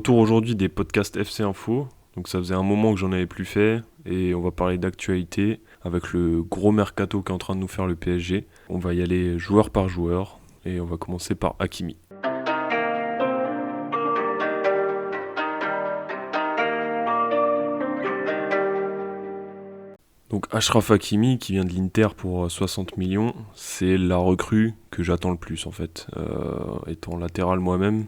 Autour aujourd'hui des podcasts FC Info. Donc ça faisait un moment que j'en avais plus fait et on va parler d'actualité avec le gros mercato qui est en train de nous faire le PSG. On va y aller joueur par joueur et on va commencer par Hakimi. Donc Achraf Hakimi qui vient de l'Inter pour 60 millions, c'est la recrue que j'attends le plus en fait. Étant latéral moi-même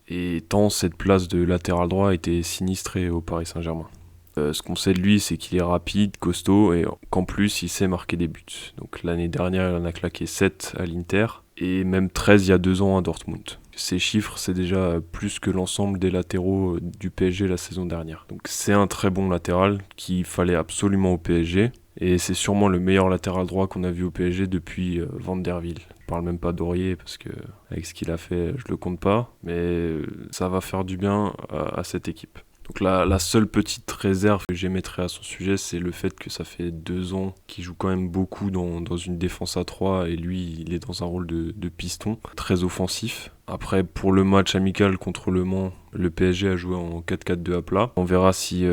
et tant cette place de latéral droit était sinistrée au Paris Saint-Germain. Ce qu'on sait de lui, c'est qu'il est rapide, costaud et qu'en plus, il sait marquer des buts. Donc l'année dernière, il en a claqué 7 à l'Inter et même 13 il y a 2 ans à Dortmund. Ces chiffres, c'est déjà plus que l'ensemble des latéraux du PSG la saison dernière. Donc c'est un très bon latéral qu'il fallait absolument au PSG. Et c'est sûrement le meilleur latéral droit qu'on a vu au PSG depuis Van der Wiel. Je parle même pas d'Aurier parce que avec ce qu'il a fait, je le compte pas. Mais ça va faire du bien à cette équipe. Donc la seule petite réserve que j'émettrais à son sujet, c'est le fait que ça fait 2 ans qu'il joue quand même beaucoup dans une défense à 3 et lui, il est dans un rôle de piston, très offensif. Après, pour le match amical contre Le Mans, le PSG a joué en 4-4-2 à plat. On verra si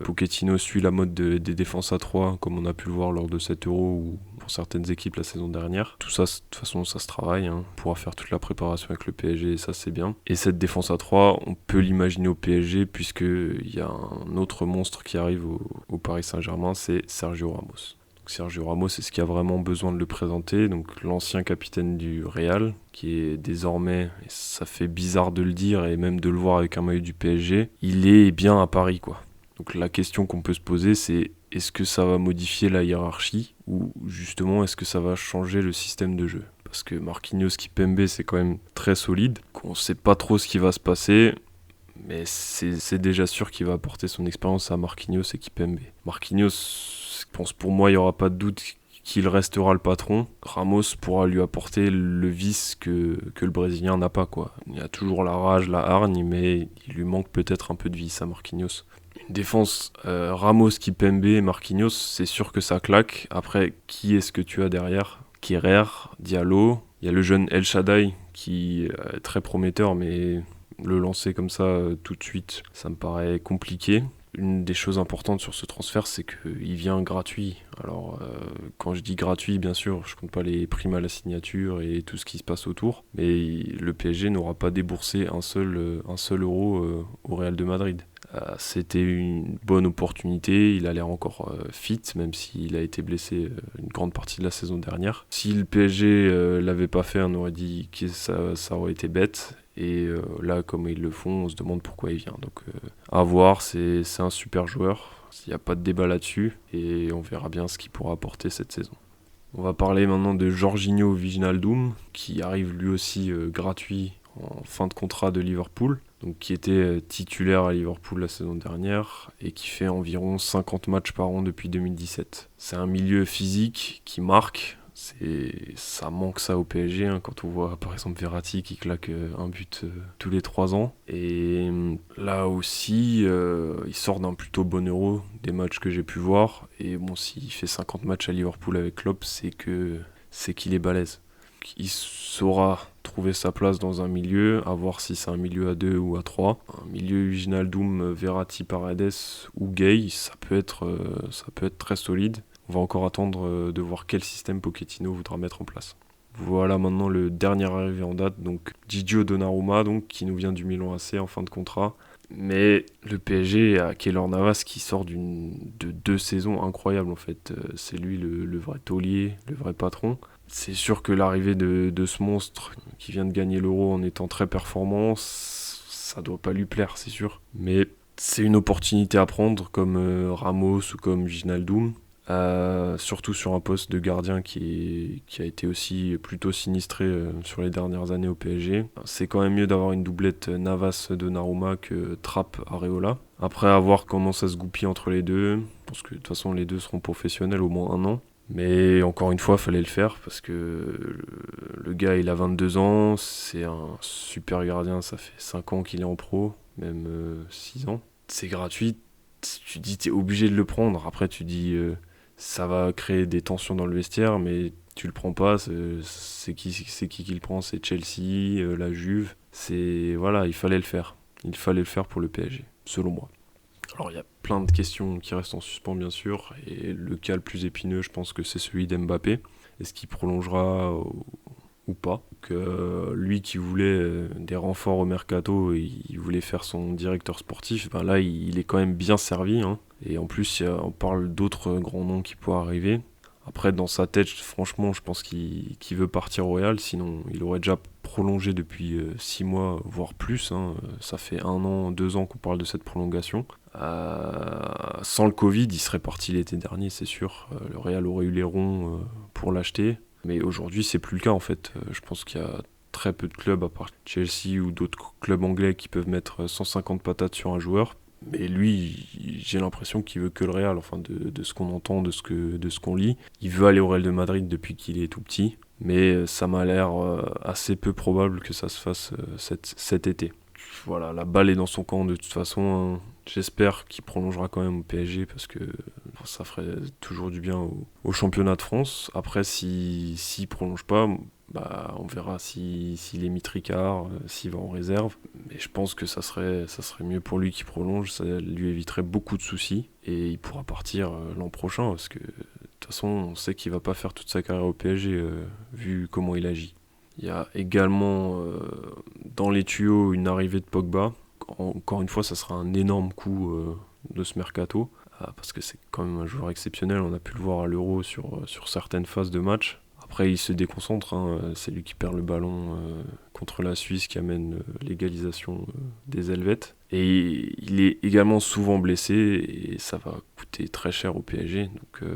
Pochettino suit la mode des défenses à 3, comme on a pu le voir lors de 7 euros ou pour certaines équipes la saison dernière. Tout ça, de toute façon, ça se travaille. On pourra faire toute la préparation avec le PSG et ça, c'est bien. Et cette défense à 3, on peut l'imaginer au PSG puisqu'il y a un autre monstre qui arrive au Paris Saint-Germain, c'est Sergio Ramos. Sergio Ramos, c'est ce qui a vraiment besoin de le présenter. Donc l'ancien capitaine du Real, qui est désormais, et ça fait bizarre de le dire et même de le voir avec un maillot du PSG, il est bien à Paris, quoi. Donc la question qu'on peut se poser, c'est est-ce que ça va modifier la hiérarchie ou justement est-ce que ça va changer le système de jeu? Parce que Marquinhos Kipembe, c'est quand même très solide, qu'on ne sait pas trop ce qui va se passer. Mais c'est déjà sûr qu'il va apporter son expérience à Marquinhos et Kipembe. Marquinhos, je pense pour moi, il n'y aura pas de doute qu'il restera le patron. Ramos pourra lui apporter le vice que le Brésilien n'a pas, quoi. Il a toujours la rage, la hargne, mais il lui manque peut-être un peu de vice à Marquinhos. Une défense Ramos, Kipembe et Marquinhos, c'est sûr que ça claque. Après, qui est-ce que tu as derrière? Kehrer, Diallo. Il y a le jeune El Shaddai qui est très prometteur, mais le lancer comme ça tout de suite, ça me paraît compliqué. Une des choses importantes sur ce transfert, c'est qu'il vient gratuit. Alors, quand je dis gratuit, bien sûr, je compte pas les primes à la signature et tout ce qui se passe autour. Mais le PSG n'aura pas déboursé un seul euro au Real de Madrid. C'était une bonne opportunité, il a l'air encore fit, même s'il a été blessé une grande partie de la saison dernière. Si le PSG l'avait pas fait, on aurait dit que ça aurait été bête. Et là, comme ils le font, on se demande pourquoi il vient. Donc à voir, c'est un super joueur, il n'y a pas de débat là-dessus, et on verra bien ce qu'il pourra apporter cette saison. On va parler maintenant de Jorginho Wijnaldum, qui arrive lui aussi gratuit en fin de contrat de Liverpool, donc qui était titulaire à Liverpool la saison dernière et qui fait environ 50 matchs par an depuis 2017. C'est un milieu physique qui marque, ça manque ça au PSG quand on voit par exemple Verratti qui claque un but tous les 3 ans. Et là aussi, il sort d'un plutôt bon euro des matchs que j'ai pu voir. Et bon, s'il fait 50 matchs à Liverpool avec Klopp, c'est qu'il est balèze. Il saura trouver sa place dans un milieu, à voir si c'est un milieu à 2 ou à 3. Un milieu Wijnaldum, Verratti, Paredes ou Gay, ça peut être très solide. On va encore attendre de voir quel système Pochettino voudra mettre en place. Voilà maintenant le dernier arrivé en date, donc Gigio Donnarumma, donc, qui nous vient du Milan AC en fin de contrat. Mais le PSG a Keylor Navas qui sort de 2 saisons incroyables en fait. C'est lui le vrai taulier, le vrai patron. C'est sûr que l'arrivée de ce monstre qui vient de gagner l'Euro en étant très performant, ça doit pas lui plaire, c'est sûr. Mais c'est une opportunité à prendre comme Ramos ou comme Wijnaldum. Surtout sur un poste de gardien qui a été aussi plutôt sinistré sur les dernières années au PSG. C'est quand même mieux d'avoir une doublette Navas-Donnarumma que Trapp-Areola. Après, à voir comment ça se goupille entre les deux. Je pense que de toute façon, les deux seront professionnels au moins 1 an. Mais encore une fois, il fallait le faire parce que le gars, il a 22 ans, c'est un super gardien, ça fait 5 ans qu'il est en pro, même 6 ans. C'est gratuit, tu dis t'es obligé de le prendre. Après, tu dis ça va créer des tensions dans le vestiaire, mais tu le prends pas, c'est qui le prend? C'est Chelsea, la Juve. Voilà, il fallait le faire. il fallait le faire pour le PSG, selon moi. Alors il y a plein de questions qui restent en suspens bien sûr, et le cas le plus épineux je pense que c'est celui d'Mbappé. Est-ce qu'il prolongera ou pas? Lui qui voulait des renforts au mercato, et il voulait faire son directeur sportif, ben là il est quand même bien servi, hein. Et en plus on parle d'autres grands noms qui pourraient arriver. Après dans sa tête franchement je pense qu'il veut partir au Real, sinon il aurait déjà prolongé depuis 6 mois voire plus, hein. Ça fait 1 an, 2 ans qu'on parle de cette prolongation. Sans le Covid il serait parti l'été dernier c'est sûr. Le Real aurait eu les ronds pour l'acheter. Mais aujourd'hui, c'est plus le cas en fait. Je pense qu'il y a très peu de clubs, à part Chelsea ou d'autres clubs anglais, qui peuvent mettre 150 patates sur un joueur. Mais lui, j'ai l'impression qu'il veut que le Real, enfin de ce qu'on entend, de ce qu'on lit. Il veut aller au Real de Madrid depuis qu'il est tout petit. Mais ça m'a l'air assez peu probable que ça se fasse cet été. Voilà, la balle est dans son camp de toute façon, hein. J'espère qu'il prolongera quand même au PSG parce que ça ferait toujours du bien au championnat de France. Après, s'il prolonge pas, bah, on verra s'il est mis tricard, s'il va en réserve. Mais je pense que ça serait mieux pour lui qu'il prolonge. Ça lui éviterait beaucoup de soucis et il pourra partir l'an prochain parce que de toute façon, on sait qu'il va pas faire toute sa carrière au PSG vu comment il agit. Il y a également dans les tuyaux une arrivée de Pogba. Encore une fois, ça sera un énorme coup de ce mercato, parce que c'est quand même un joueur exceptionnel. On a pu le voir à l'Euro sur certaines phases de match. Après, il se déconcentre, hein. C'est lui qui perd le ballon contre la Suisse, qui amène l'égalisation des Helvètes. Et il est également souvent blessé, et ça va coûter très cher au PSG. Donc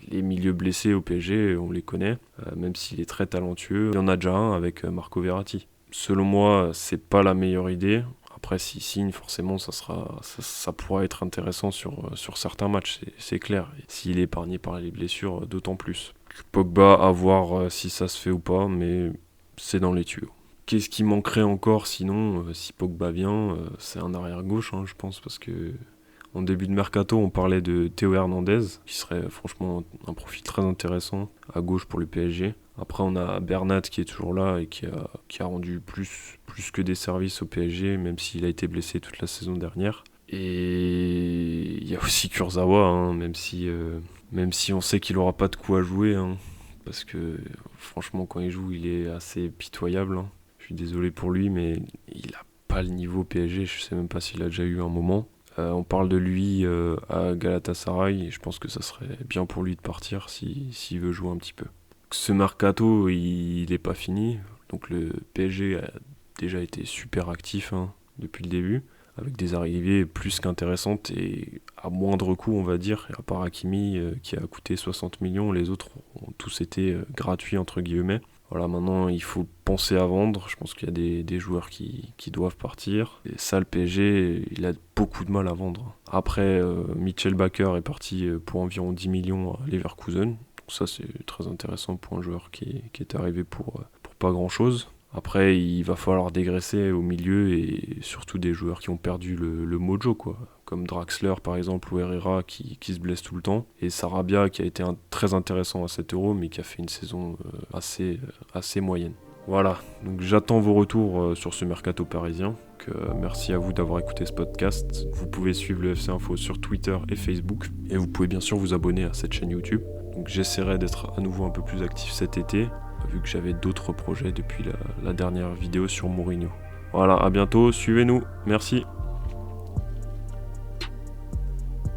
les milieux blessés au PSG, on les connaît, même s'il est très talentueux. Il y en a déjà un avec Marco Verratti. Selon moi, c'est pas la meilleure idée. Après, s'il signe, forcément, ça pourra être intéressant sur certains matchs, c'est clair. Et s'il est épargné par les blessures, d'autant plus. Pogba, à voir si ça se fait ou pas, mais c'est dans les tuyaux. Qu'est-ce qui manquerait encore sinon, si Pogba vient, c'est un arrière-gauche, hein, je pense, parce que en début de mercato, on parlait de Théo Hernandez, qui serait franchement un profil très intéressant à gauche pour le PSG. Après, on a Bernat qui est toujours là et qui a rendu plus que des services au PSG, même s'il a été blessé toute la saison dernière. Et il y a aussi Kurzawa, hein, même si on sait qu'il n'aura pas de coup à jouer, hein, parce que franchement, quand il joue, il est assez pitoyable, hein. Je suis désolé pour lui, mais il n'a pas le niveau PSG, je ne sais même pas s'il a déjà eu un moment. On parle de lui à Galatasaray, et je pense que ça serait bien pour lui de partir s'il veut jouer un petit peu. Ce mercato, il n'est pas fini, donc le PSG a déjà été super actif, hein, depuis le début, avec des arrivées plus qu'intéressantes et à moindre coût, on va dire. Et à part Hakimi qui a coûté 60 millions, les autres ont tous été gratuits entre guillemets. Voilà, maintenant il faut penser à vendre. Je pense qu'il y a des joueurs qui doivent partir. Et ça, le PSG, il a beaucoup de mal à vendre. Après, Mitchell Bakker est parti pour environ 10 millions à Leverkusen. Donc ça, c'est très intéressant pour un joueur qui est arrivé pour pas grand-chose. Après, il va falloir dégraisser au milieu et surtout des joueurs qui ont perdu le mojo, quoi. Comme Draxler par exemple ou Herrera qui se blesse tout le temps. Et Sarabia qui a été très intéressant à 7 euros mais qui a fait une saison assez moyenne. Voilà, donc j'attends vos retours sur ce mercato parisien. Merci à vous d'avoir écouté ce podcast. Vous pouvez suivre le FC Info sur Twitter et Facebook. Et vous pouvez bien sûr vous abonner à cette chaîne YouTube. Donc j'essaierai d'être à nouveau un peu plus actif cet été, vu que j'avais d'autres projets depuis la dernière vidéo sur Mourinho. Voilà, à bientôt, suivez-nous, merci.